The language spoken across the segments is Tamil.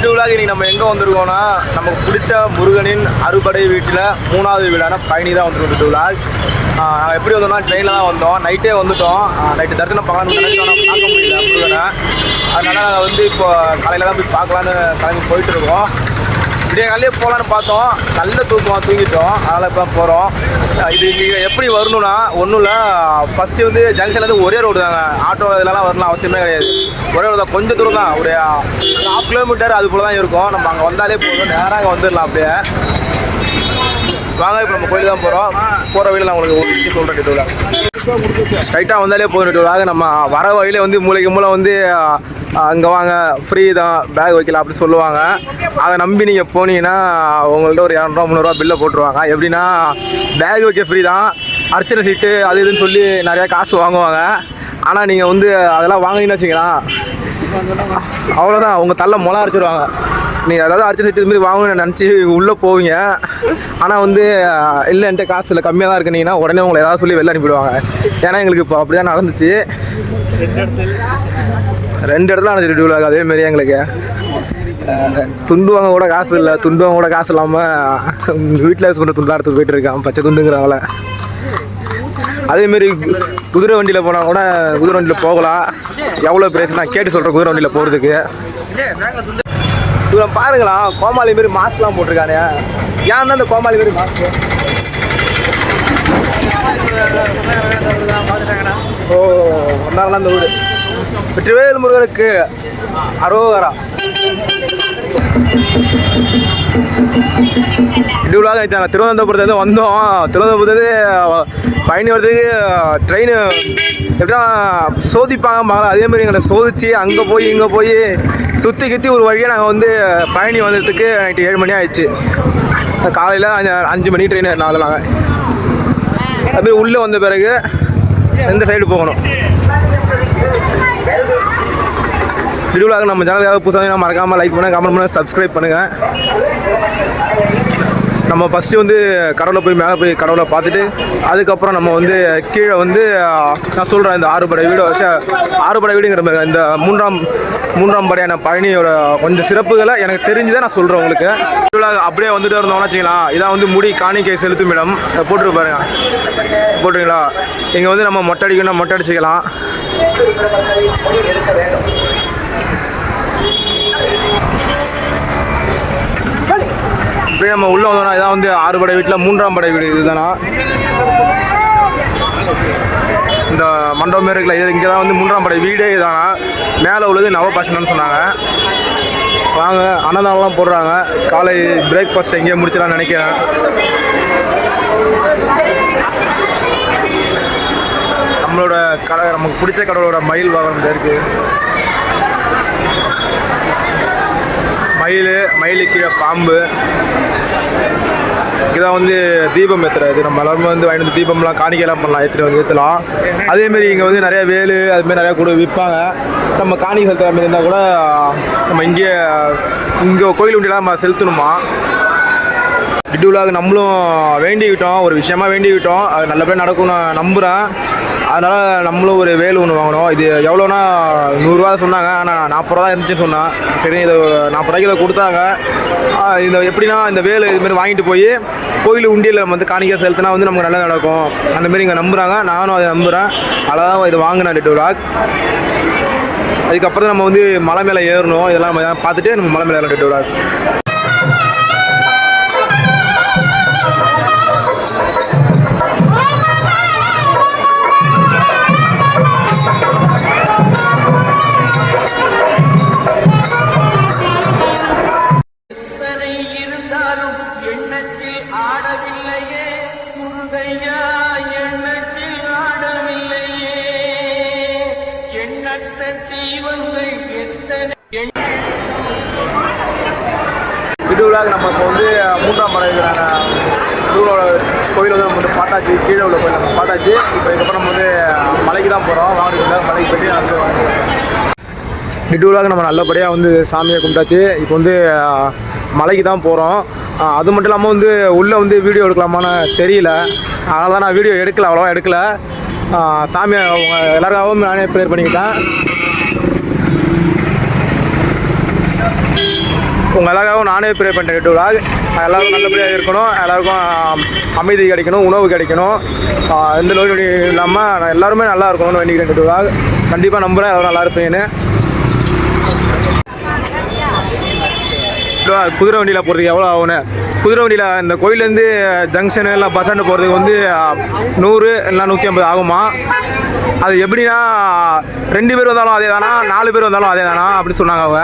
விழாக்கு இன்றைக்கி நம்ம எங்கே வந்திருக்கோம்னா நமக்கு பிடிச்ச முருகனின் அறுபடை வீட்டில் 3வது வீடான பயணி தான் வந்துருக்கோம் விழா. நாங்கள் எப்படி வந்தோம்னா ட்ரெயினில் தான் வந்தோம். நைட்டே வந்துவிட்டோம். நைட்டு தரிசனம் பார்க்கலான்னு பார்க்க முடியல முருகனை. அதனால் நாங்கள் வந்து இப்போ காலையில் தான் போய் பார்க்கலான்னு கிளம்பி போயிட்டுருக்கோம். விடிய காலையிலே போகலான்னு பார்த்தோம், நல்ல தூங்கிட்டோம். அதனால் இப்போ போகிறோம். இது இங்கே எப்படி வரணும்னா ஒன்றும் இல்லை, ஃபஸ்ட்டு வந்து ஜங்ஷன்லேருந்து ஒரே ரோடு தாங்க. ஆட்டோ இதெல்லாம் வரலாம் அவசியமே கிடையாது. ஒரே ரோடு தான், கொஞ்சம் தூரம் தான், ஒரு 1/2 கிலோமீட்டர் அது போல் தான் இருக்கும். நம்ம அங்கே வந்தாலே போதும், நேராக அங்கே வந்துடலாம். அப்படியே வாங்க, இப்போ நம்ம கோயிலுக்கு தான் போகிறோம். போகிற வழியில் நான் உங்களுக்கு சொல்கிறேன். டீட்டெயிலாக ஸ்ட்ரைட்டாக வந்தாலே போதும். டீட்டெயிலாக நம்ம வர வழியில் வந்து மூளை வந்து அங்கே வாங்க ஃப்ரீ தான், பேக் வைக்கலாம் அப்படி சொல்லுவாங்க. அதை நம்பி நீங்கள் போனீங்கன்னா உங்கள்கிட்ட ஒரு 200-300 பில்லை போட்டுருவாங்க. எப்படின்னா பேக் வைக்க ஃப்ரீ தான், அர்ச்சனை சீட்டு அது இதுன்னு சொல்லி நிறையா காசு வாங்குவாங்க. ஆனால் நீங்கள் வந்து அதெல்லாம் வாங்கினீங்கன்னு வச்சிங்களா, அவ்வளோதான், உங்கள் தள்ள மொளை அரைச்சிடுவாங்க. நீங்கள் அதாவது அர்ச்சனை சீட்டு இதுமாரி வாங்கணும்னு நினச்சி உள்ளே போவீங்க. ஆனால் வந்து இல்லை என்கிட்ட காசு இல்லை, கம்மியாக தான் இருக்குனீங்கன்னா உடனே உங்களை ஏதாவது சொல்லி வெளில அனுப்பிடுவாங்க. ஏன்னா எங்களுக்கு இப்போ அப்படி தான் நடந்துச்சு. 2 இடத்துல நடந்துட்டு விழாக்கு. அதேமாரி எங்களுக்கு துண்டுவாங்க கூட காசு இல்லை, துண்டுவாங்க கூட காசு இல்லாமல் வீட்டில் யூஸ் பண்ணுற துண்டு எடுத்து போயிட்டு இருக்கான், பச்சை துண்டுங்கிறவங்கள. அதேமாரி குதிரை வண்டியில் போனால் கூட குதிரை வண்டியில் போகலாம். எவ்வளோ பிரைஸ் நான் கேட்டு சொல்கிறேன் குதிரை வண்டியில் போகிறதுக்கு. இவன் பாருங்களா, கோமாளி மாரி மாஸ்க்லாம் போட்டிருக்கானே. ஏன் தான் இந்த கோமாளி மாரி மாஸ்க்? ஓ, ஒன்றாலாம் இந்த வீடு. வெற்றிவேல் முருகனுக்கு அரோகரா. இப்படிலாம் நாங்கள் திருவனந்தபுரத்துலேருந்து வந்தோம். திருவனந்தபுரத்துலேருந்து பயணி வரதுக்கு ட்ரெயின் எப்படின்னா சோதிப்பாங்க. அதேமாதிரி எங்களை சோதிச்சு அங்கே போய் இங்கே போய் சுற்றி ஒரு வழியாக நாங்கள் வந்து பயணி வந்ததுக்கு நைட்டு 7 மணி ஆயிடுச்சு. காலையில் 5 மணி ட்ரெயின் 4 நாங்கள். அதுமாதிரி உள்ளே வந்த பிறகு எந்த சைடு போகணும். வீடியோவில் நம்ம சேனலுக்காக புதுசாக மறக்காமல் லைக் பண்ணுங்கள், கமெண்ட் பண்ணுங்கள், சப்ஸ்கிரைப் பண்ணுங்கள். நம்ம ஃபஸ்ட்டு வந்து கடவுளை போய் மேலே போய் கடவுளை பார்த்துட்டு அதுக்கப்புறம் நம்ம வந்து கீழே வந்து நான் சொல்கிறேன் இந்த 6 படை வீடு வச்ச 6 படை வீடுங்கிற மாதிரி இந்த மூன்றாம் படையான பழனியோட கொஞ்சம் சிறப்புகளை எனக்கு தெரிஞ்சுதான் நான் சொல்கிறேன் உங்களுக்கு. அப்படியே வந்துட்டு இருந்தோம்னு வச்சுக்கலாம். இதான் வந்து முடி காணிக்கை செலுத்தும் இடம் போட்டுரு பாருங்க, போட்டுருங்களா. இங்கே வந்து நம்ம மொட்டை அடிக்கணும்னா மொட்டை அடிச்சிக்கலாம். அப்படியே நம்ம உள்ளே வந்தோம்னா இதான் வந்து 6 படை வீட்டில் 3ஆம் படை வீடு. இதுதானா இந்த மண்டபம் மாரி இருக்குல்ல, இது இங்கே தான் வந்து 3ஆம் படை வீடே. இதானா மேலே உள்ளது நவபாஷணம்னு சொன்னாங்க. வாங்க, அன்னதானம்லாம் போடுறாங்க. காலை பிரேக்ஃபாஸ்ட் எங்கேயே முடிச்சலாம்னு நினைக்கிறேன். நம்மளோட கடை, நமக்கு பிடிச்ச கடவுளோட மயில் வாகனம் இருக்குது. மயில் கீழே பாம்பு. இதான் வந்து தீபம் ஏற்றுறது. நம்ம எல்லாருமே வந்து வாங்கிட்டு வந்து தீபம்லாம் காணிக்கையெல்லாம் பண்ணலாம், ஏற்றலாம். அதேமாரி இங்கே வந்து நிறையா வேலு அதுமாரி நிறையா கூட விற்பாங்க. நம்ம காணிக்கை செலுத்துற மாதிரி இருந்தால் கூட நம்ம இங்கே கோயில் உண்டியெல்லாம் நம்ம செலுத்தணுமா. விழாவுக்கு நம்மளும் வேண்டிக்கிட்டோம், ஒரு விஷயமா வேண்டிக்கிட்டோம். அது நல்லபடியாக நடக்கும்னு நான் நம்புகிறேன். அதனால் நம்மளும் ஒரு வேலு ஒன்று வாங்கினோம். இது எவ்வளோனா 100 ரூபா சொன்னாங்க, ஆனால் 40 ரூபா இருந்துச்சுன்னு சொன்னான். சரி, இதை 40 ரூபாய்க்கு இதை கொடுத்தாங்க. இந்த எப்படின்னா இந்த வேலு இதுமாரி வாங்கிட்டு போய் கோயில் உண்டியில் நம்ம வந்து காணிக்கை செலுத்தினா வந்து நமக்கு நல்லா நடக்கும் அந்தமாரி இங்கே நம்புகிறாங்க. நானும் அதை நம்புகிறேன். அதான் இதை வாங்கினேன் விழாக். அதுக்கப்புறம் நம்ம வந்து மலை மேலே ஏறணும். இதெல்லாம் நம்ம பார்த்துட்டு நம்ம மலை மேலே ஏறணும் விழாக். விழாவுக்கு நம்ம இப்போ வந்து 3ஆம் படை கோயில் வந்து நம்ம வந்து பாட்டாச்சு. கீழே உள்ள கோயில் நம்ம பாட்டாச்சு. இப்போ இதுக்கப்புறம் நம்ம வந்து மலைக்கு தான் போகிறோம். வாங்கிட்டு மலைக்கு போய்ட்டு வந்து விழாவுக்கு நம்ம நல்லபடியாக வந்து சாமியை கும்பிட்டாச்சு. இப்போ வந்து மலைக்கு தான் போகிறோம். அது மட்டும் இல்லாமல் வந்து உள்ளே வந்து வீடியோ எடுக்கலாமான்னு தெரியல. அதனால தான் நான் வீடியோ அவ்வளோவா எடுக்கலை. சாமியை அவங்க எல்லாருக்காகவும் நானே ப்ரேயர் பண்ணிக்கிட்டேன். உங்கள் எல்லாருக்கும் நானே ப்ரே பண்ணுறேன் யூடியூப் விலாக். எல்லோரும் நல்லபடியாக இருக்கணும், எல்லாருக்கும் அமைதி கிடைக்கணும், உணவு கிடைக்கணும், எந்த நோய் நொடி இல்லாமல் எல்லாருமே நல்லா இருக்கணும்னு வேண்டிக்கிறேன் யூடியூப் விலாக். கண்டிப்பாக நம்புகிறேன் எல்லோரும் நல்லா இருப்பீங்கன்னு. குதிரை வண்டியில் போகிறதுக்கு எவ்வளோ ஆகுன்னு? குதிரை வண்டியில் இந்த கோயிலேருந்து ஜங்ஷனு இல்லை பஸ் ஸ்டாண்டு போகிறதுக்கு வந்து 100 இல்லை 150 ஆகுமா? அது எப்படின்னா 2 பேர் வந்தாலும் அதே தானா, 4 பேர் வந்தாலும் அதே தானா அப்படி சொன்னாங்க அவங்க.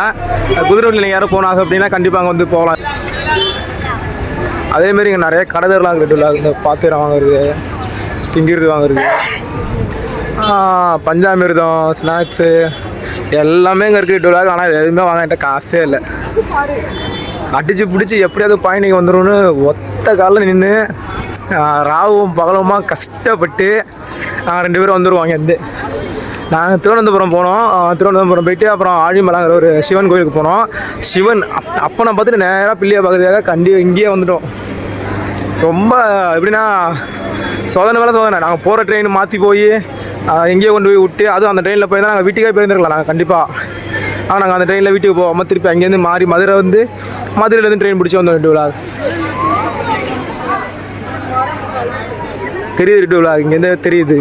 குதிரை வண்டியில் நீங்கள் யாரும் போனாங்க அப்படின்னா கண்டிப்பாக அங்கே வந்து போகலாம். அதேமாரி இங்கே நிறைய கடைதெல்லாம் இருக்குல்ல, இந்த பாத்திரம் வாங்குறது, திங்கிறது வாங்குறது, பஞ்சாமிர்தம், ஸ்நாக்ஸு எல்லாமே இங்கே இருக்குது. ஆனால் எதுவுமே வாங்கிட்ட காசே இல்லை. அடித்து பிடிச்சி எப்படியாவது பயணிக்கு வந்துடும்னு ஒத்த காலில் நின்று ராவும் பகலுமா கஷ்டப்பட்டு 2 பேரும் வந்துடுவாங்க. நாங்கள் திருவனந்தபுரம் போனோம். திருவனந்தபுரம் போயிட்டு அப்புறம் ஆழிமலைங்கிற ஒரு சிவன் கோயிலுக்கு போனோம். சிவன் அப்போ நான் பார்த்துட்டு நேராக பிள்ளையை பார்க்குறதுக்காக இங்கேயே வந்துட்டோம். ரொம்ப எப்படின்னா சோதனை வேலை சோதனை. நாங்கள் போகிற ட்ரெயின் மாற்றி போய் எங்கேயோ கொண்டு போய் விட்டு, அதுவும் அந்த ட்ரெயினில் போய் தான் நாங்கள் வீட்டுக்கே போயிருந்துருக்கலாம் நாங்கள் கண்டிப்பாக. ஆனால் நாங்கள் அந்த ட்ரெயினில் வீட்டுக்கு போகாமல் திருப்பி அங்கேருந்து மாறி மதுரையிலேருந்து ட்ரெயின் பிடிச்சி வந்தோம். யூடியூப் தெரியுது, யூடியூப் இங்கேருந்து தெரியுது,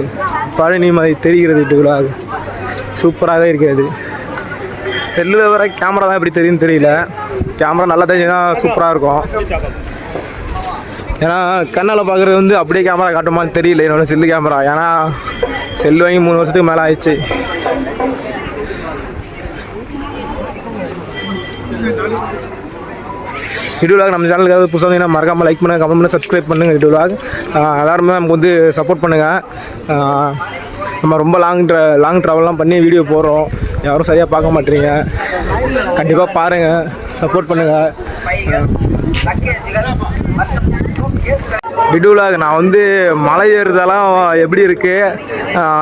பழனி மாதிரி தெரிகிறது. யூடியூப் சூப்பராகவே இருக்கிறது. செல்லில் வர கேமரா தான் எப்படி தெரியுதுன்னு தெரியல. கேமரா நல்லா தெரிஞ்சுன்னா சூப்பராக இருக்கும். ஏன்னா கண்ணால் பார்க்குறது வந்து அப்படியே கேமரா காட்டுமான்னு தெரியல என்னோடய செல்லு கேமரா. ஏன்னா செல் வாங்கி 3 வருஷத்துக்கு மேலே ஆயிடுச்சு. வீடியோவில் நம்ம சேனலுக்காக புதுசாக வந்தீங்கன்னா மறக்காமல் லைக் பண்ணுங்கள், கமெண்ட் பண்ணி சப்ஸ்கிரைப் பண்ணுங்கள். வீடியோவில் எல்லாருமே நமக்கு வந்து சப்போர்ட் பண்ணுங்கள். நம்ம ரொம்ப லாங் ட்ராவல்லாம் பண்ணி வீடியோ போடுறோம், யாரும் சரியாக பார்க்க மாட்டேறீங்க. கண்டிப்பாக பாருங்கள், சப்போர்ட் பண்ணுங்கள். வீடியோவில் நான் வந்து மலை ஏறுறதெல்லாம் எப்படி இருக்குது,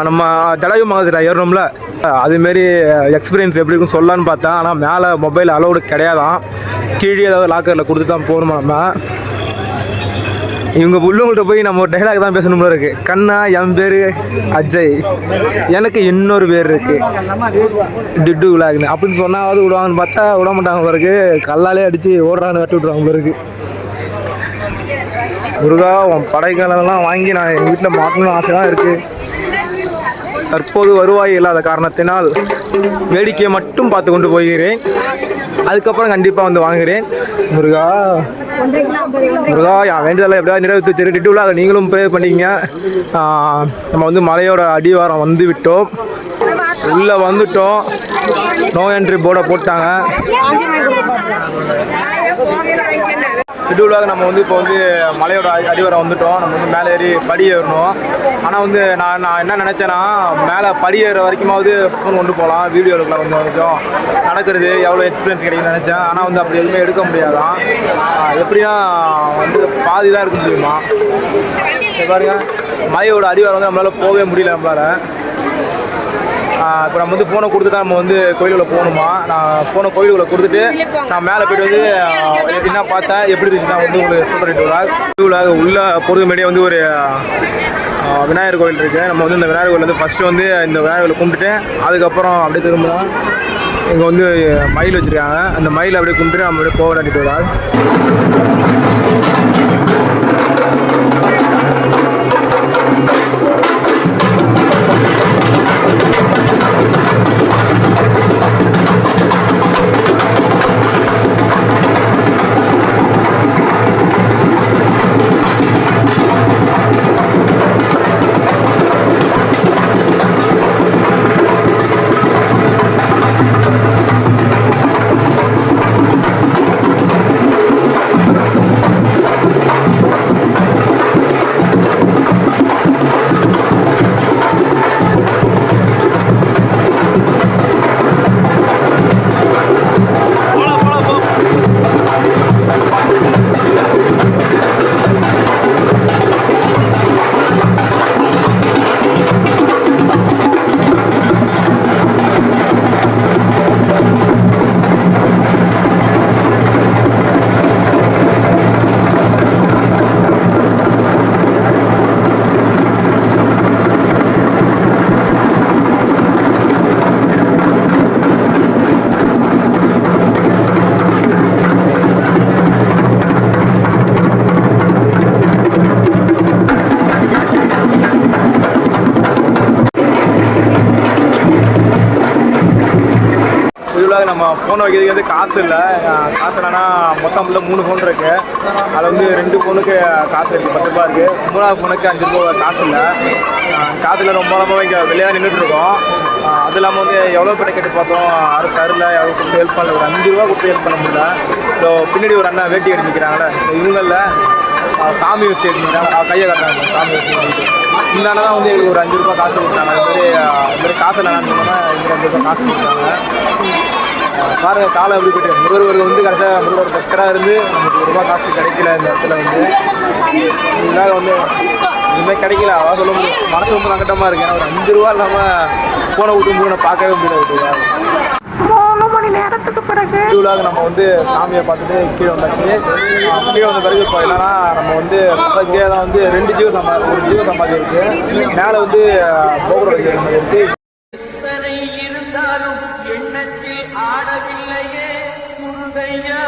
நம்ம ஜடாயு மகத்தில் ஏறணும்ல, அதுமாரி எக்ஸ்பீரியன்ஸ் எப்படி இருக்குன்னு சொல்லலான்னு பார்த்தேன். ஆனால் மேலே மொபைல் அலோடு கிடையாதான், கீழே ஏதாவது லாக்கரில் கொடுத்து தான் போகணுமா. நம்ம இவங்க உள்ளவங்கள்ட்ட போய் நம்ம ஒரு டைலாக் தான் பேசணும்ல இருக்குது. கண்ணா, என் பேர் அஜய், எனக்கு இன்னொரு பேர் இருக்குது டிட்டு விலாக்னு அப்படின்னு சொன்னாவது விடுவாங்கன்னு பார்த்தா விட மாட்டாங்க பிறகு. கல்லாலே அடித்து ஓடுறான்னு வெட்டி விட்ருவாங்க பிறகு. முருகா, உன் படைகளெல்லாம் வாங்கி நான் எங்கள் வீட்டில் மாட்டணும்னு ஆசை தான் இருக்குது. தற்போது வருவாய் இல்லாத காரணத்தினால் வேடிக்கையை மட்டும் பார்த்து கொண்டு போகிறேன். அதுக்கப்புறம் கண்டிப்பாக வந்து வாங்குகிறேன். முருகா என் வேண்டியதெல்லாம் எப்படியாவது நிறைவேற்றி வச்சு டிட்டுவில் அதை நீங்களும் ப்ரே பண்ணிங்க. நம்ம வந்து மலையோட அடிவாரம் வந்து விட்டோம், உள்ளே வந்துட்டோம். நோ என்ட்ரி போர்டை போட்டாங்க. இதுவுலாக நம்ம வந்து இப்போ வந்து மலையோட அடிவாரம் வந்துட்டோம். நம்ம வந்து மேலே ஏறி படி ஏறணும். ஆனால் வந்து நான் என்ன நினச்சேன்னா, மேலே படி ஏற வரைக்குமாவது ஃபோன் கொண்டு போகலாம், வீடியோ எடுக்கலாம், கொஞ்சம் நடக்கிறது எவ்வளோ எக்ஸ்பீரியன்ஸ் கிடைக்குன்னு நினச்சேன். ஆனால் வந்து அப்படி எதுவுமே எடுக்க முடியாதான். எப்படின்னா வந்து பாதி தான் எடுக்க முடியுமா. பாருங்க, மலையோட அடிவாரம் வந்து நம்மளால் போகவே முடியல. நம்மளால் இப்போ நம்ம வந்து ஃபோனை கொடுத்து தான் நம்ம வந்து கோயிலுக்குள்ளே போகணுமா. நான் ஃபோனை கோயிலுக்குள்ளே கொடுத்துட்டு நான் மேலே போய்ட்டு வந்து என்ன பார்த்தேன், எப்படி இருந்துச்சு நான் வந்து உங்களுக்கு சொல்லிட்டு உள்ளே போகிறது முன்னாடியே வந்து ஒரு விநாயகர் கோயில் இருக்குது. நம்ம வந்து இந்த விநாயகர் கோயில் வந்து ஃபஸ்ட்டு வந்து இந்த விநாயகர் கோயில் கும்பிட்டுட்டு அதுக்கப்புறம் அப்படியே திரும்ப இங்கே வந்து மயில் வச்சுருக்காங்க. அந்த மயில் அப்படியே கும்பிட்டு நம்ம அப்படியே போக வேண்டியது. நம்ம ஃபோன் வைக்கிறதுக்கு வந்து காசு இல்லை. காசு என்னன்னா மொத்தம் உள்ள 3 ஃபோன் இருக்குது. அதில் வந்து 2 ஃபோனுக்கு காசு இருக்குது, 10 ரூபா இருக்குது. 3ஆவது ஃபோனுக்கு 5 ரூபா காசு இல்லை. காசில் ரொம்ப இங்கே வெளியாக நின்றுட்டுருக்கோம். அது இல்லாமல் வந்து எவ்வளோ பேரை கேட்டு பார்த்தோம், யாரும் தரல, எவ்வளோ கொடுத்து ஹெல்ப் பண்ணல. ஒரு 5 ரூபா கொடுத்து ஹெல்ப் பண்ண முடியல. ஸோ பின்னாடி ஒரு அண்ணா வேட்டி அடிக்கிறாங்களே, இவங்களில் சாமி வச்சு எடுத்துக்கிறாங்க, கையை கட்டுறாங்க சாமி வச்சு வாங்கிட்டு. இந்த அண்ணா தான் வந்து எங்களுக்கு ஒரு 5 ரூபா காசு கொடுத்தாங்க. இது மாதிரி காசு இல்லைன்னு சொன்னால் இங்கே 5 ரூபா காசு கொடுத்தாங்க. பாருங்க காலம் எப்படி போய்ட்டு முருகர் வந்து கரெக்டாக முருகர் பக்கராக இருந்து நமக்கு 1 ரூபா காசு கிடைக்கல. இந்த இடத்துல வந்து இதுக்காக வந்து இதுமாதிரி கிடைக்கல. அதான் சொல்ல முடியும். மனசு ரொம்ப சங்கட்டமாக இருக்குது. ஏன்னா ஒரு 5 ரூபா இல்லாமல் ஃபோனை விட்டு முருகனை பார்க்கவே முடியாது. 3 மணி நேரத்துக்கு பிறகு திருவிழாவுக்கு நம்ம வந்து சாமியை பார்த்துட்டு கீழே வந்தாச்சு. கீழே வந்த பிறகு இப்போ என்னன்னா நம்ம வந்து இங்கே தான் வந்து 2 ஜீவ சமாதி, ஒரு ஜீவ சமாதி இருக்குது. மேலே வந்து கோபுர வைக்கிற மாதிரி இருக்குது. இருந்தாலும் எண்ணத்தில் ஆடவில்லையே முருகையா.